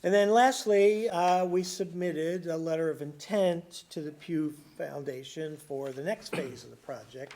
And then lastly, we submitted a letter of intent to the Pew Foundation for the next phase of the project.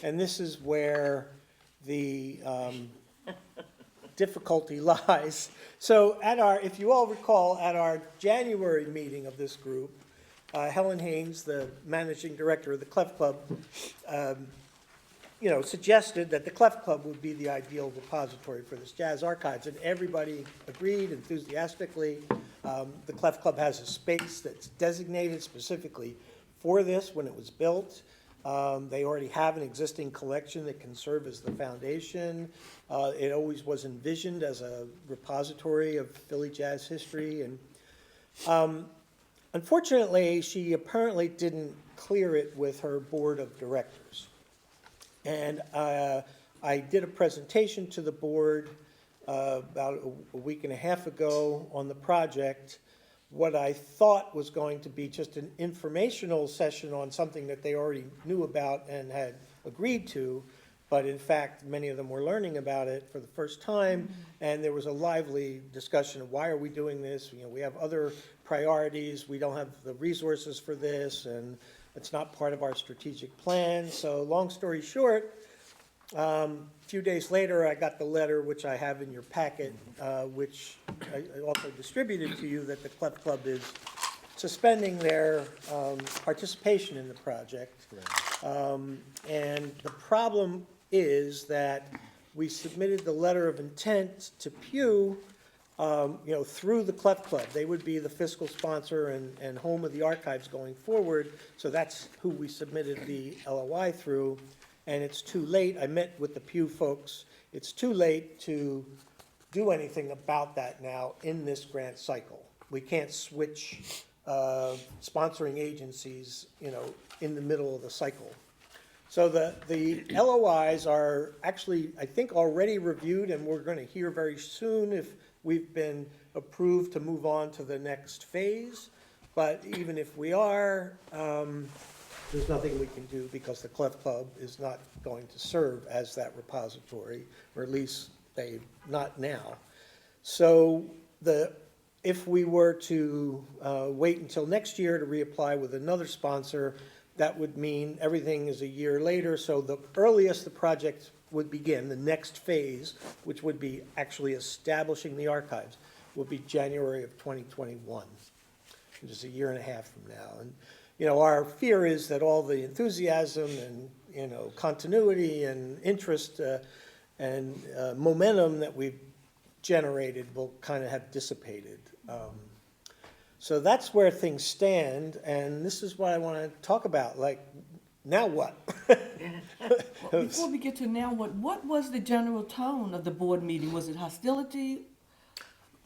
And this is where the difficulty lies. So if you all recall, at our January meeting of this group, Helen Haynes, the managing director of the Clef Club, suggested that the Clef Club would be the ideal repository for this jazz archives, and everybody agreed enthusiastically. The Clef Club has a space that's designated specifically for this when it was built. They already have an existing collection that can serve as the foundation. It always was envisioned as a repository of Philly jazz history, and unfortunately, she apparently didn't clear it with her board of directors. And I did a presentation to the board about a week and a half ago on the project. What I thought was going to be just an informational session on something that they already knew about and had agreed to, but in fact, many of them were learning about it for the first time, and there was a lively discussion of why are we doing this? We have other priorities, we don't have the resources for this, and it's not part of our strategic plan. So long story short, a few days later, I got the letter, which I have in your packet, which I also distributed to you, that the Clef Club is suspending their participation in the project. And the problem is that we submitted the letter of intent to Pew, through the Clef Club. They would be the fiscal sponsor and home of the archives going forward, so that's who we submitted the LOI through, and it's too late. I met with the Pew folks. It's too late to do anything about that now in this grant cycle. We can't switch sponsoring agencies, in the middle of the cycle. So the LOIs are actually, I think, already reviewed, and we're going to hear very soon if we've been approved to move on to the next phase. But even if we are, there's nothing we can do because the Clef Club is not going to serve as that repository, or at least not now. So if we were to wait until next year to reapply with another sponsor, that would mean everything is a year later. So the earliest the project would begin, the next phase, which would be actually establishing the archives, would be January of 2021, which is a year and a half from now. And our fear is that all the enthusiasm and continuity and interest and momentum that we've generated will kind of have dissipated. So that's where things stand, and this is what I want to talk about. Like, now what? Well, before we get to now, what was the general tone of the board meeting? Was it hostility?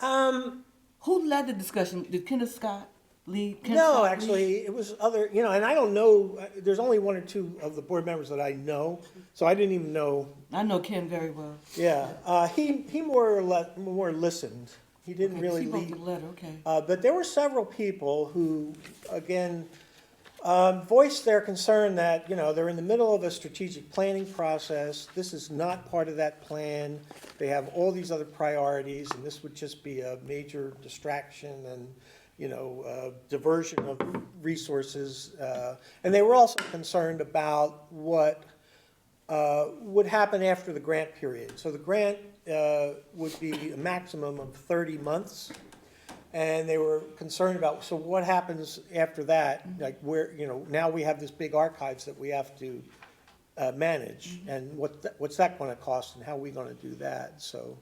Who led the discussion? Did Kenneth Scott lead? No, actually, it was other, and I don't know, there's only one or two of the board members that I know, so I didn't even know. I know Ken very well. Yeah, he more listened. He didn't really He wrote lead. the letter, okay. But there were several people who, again, voiced their concern that, they're in the middle of a strategic planning process. This is not part of that plan. They have all these other priorities, and this would just be a major distraction and, diversion of resources. And they were also concerned about what would happen after the grant period. So the grant would be a maximum of 30 months. And they were concerned about, so what happens after that? Like where, now we have this big archives that we have to manage, and what's that going to cost, and how are we going to do that? So,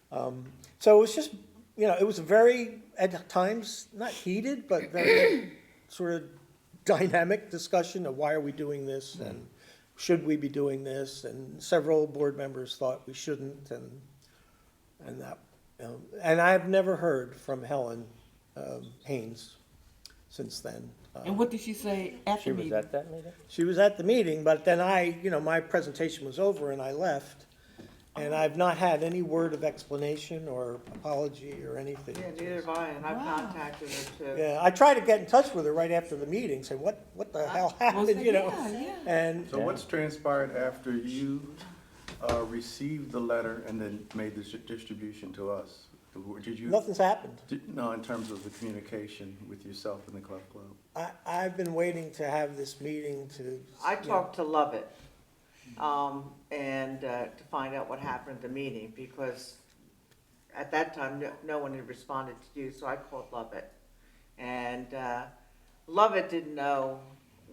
so it was just, it was a very, at times, not heated, but very sort of dynamic discussion of why are we doing this, and should we be doing this? And several board members thought we shouldn't, and that. And I've never heard from Helen Haynes since then. And what did she say at the meeting? She was at that meeting? She was at the meeting, but then my presentation was over and I left. And I've not had any word of explanation or apology or anything. Yeah, neither have I, and I've Wow. contacted her too. Yeah, I tried to get in touch with her right after the meeting, say, what the hell happened, Yeah. And So what's transpired after you received the letter and then made the distribution to us? Did you? Nothing's happened. No, in terms of the communication with yourself and the Clef Club. I've been waiting to have this meeting to. I talked to Lovett, and to find out what happened at the meeting, because at that time, no one had responded to you, so I called Lovett. And Lovett didn't know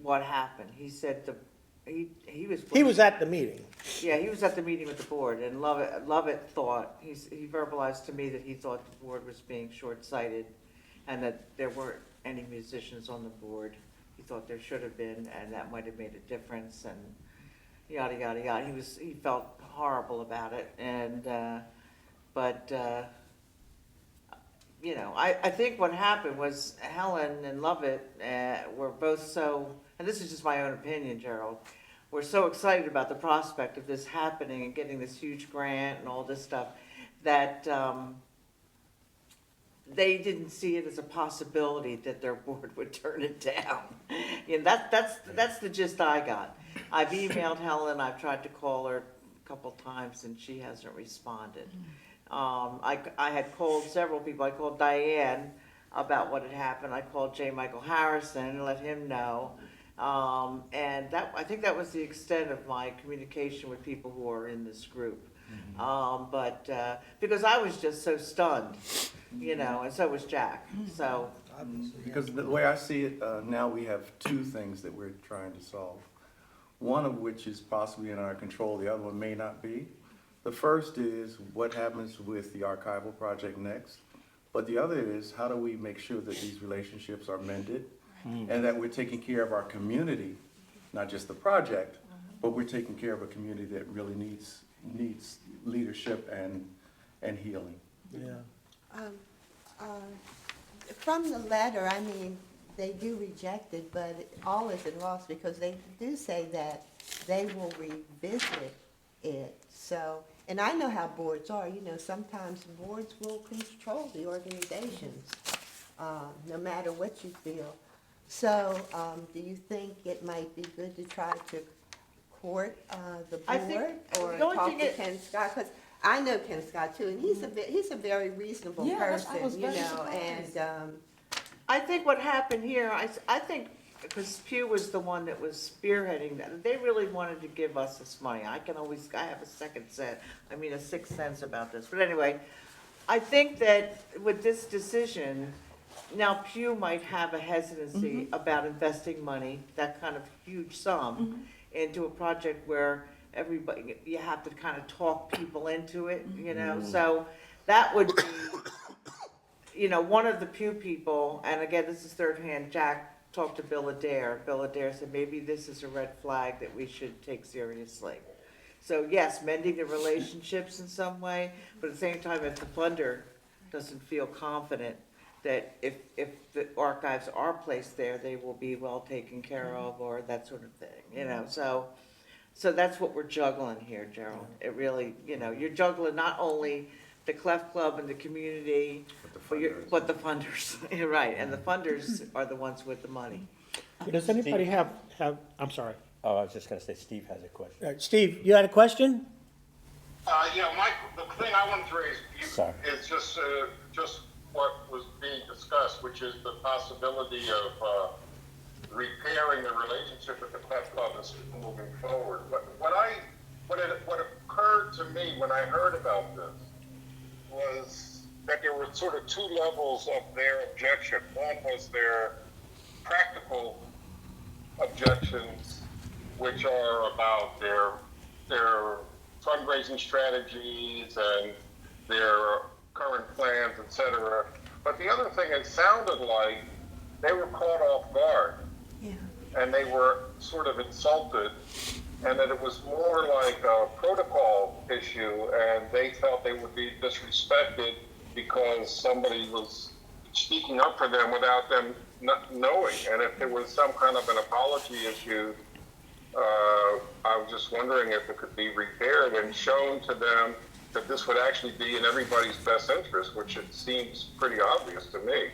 what happened. He said he was. He was at the meeting. Yeah, he was at the meeting with the board, and Lovett thought, he verbalized to me that he thought the board was being short-sighted, and that there weren't any musicians on the board. He thought there should have been, and that might have made a difference, and yada, yada, yada. He felt horrible about it, and, you know, I think what happened was Helen and Lovett were both so, and this is just my own opinion, Gerald, we're so excited about the prospect of this happening and getting this huge grant and all this stuff, that they didn't see it as a possibility that their board would turn it down. You know, that's the gist I got. I've emailed Helen, I've tried to call her a couple times, and she hasn't responded. I had called several people. I called Diane about what had happened. I called J. Michael Harrison and let him know. And I think that was the extent of my communication with people who are in this group. Because I was just so stunned, you know, and so was Jack. So, Because the way I see it, now we have two things that we're trying to solve. One of which is possibly in our control, the other one may not be. The first is what happens with the archival project next. But the other is, how do we make sure that these relationships are mended and that we're taking care of our community, not just the project, but we're taking care of a community that really needs leadership and healing. Yeah. From the letter, I mean, they do reject it, but all isn't lost because they do say that they will revisit it. So, and I know how boards are, you know, sometimes boards will control the organizations, no matter what you feel. So, do you think it might be good to try to court the I think board or the only talk thing to it- Ken Scott? Because I know Ken Scott too, and he's a very reasonable Yeah, I was person, you very know, surprised. and I think what happened here, I think, because Pew was the one that was spearheading that, they really wanted to give us this money. I have a sixth sense about this. But anyway, I think that with this decision, now Pew might have a hesitancy about investing money, that kind of huge sum, into a project where everybody, you have to kind of talk people into it, you know? So that would be, you know, one of the Pew people, and again, this is third hand, Jack talked to Bill Adair. Bill Adair said, maybe this is a red flag that we should take seriously. So yes, mending the relationships in some way, but at the same time, if the funder doesn't feel confident that if the archives are placed there, they will be well taken care of, or that sort of thing, you know, so that's what we're juggling here, Gerald. It really, you know, you're juggling not only the Clef Club and the community, but the funders, you're right, and the funders are the ones with the money. Does anybody have, I'm sorry. Oh, I was just gonna say Steve has a question. Steve, you had a question? Yeah, Mike, the thing I wanted to raise Sorry. is just what was being discussed, which is the possibility of repairing the relationship with the Clef Club and moving forward. But what occurred to me when I heard about this was that there were sort of two levels of their objection. One was their practical objections, which are about their fundraising strategies and their current plans, etc. But the other thing, it sounded like they were caught off guard, and they were sort of insulted, and that it was more like a protocol issue, and they felt they would be disrespected because somebody was speaking up for them without them not knowing. And if there was some kind of an apology issue, I was just wondering if it could be repaired and shown to them that this would actually be in everybody's best interest, which it seems pretty obvious to me.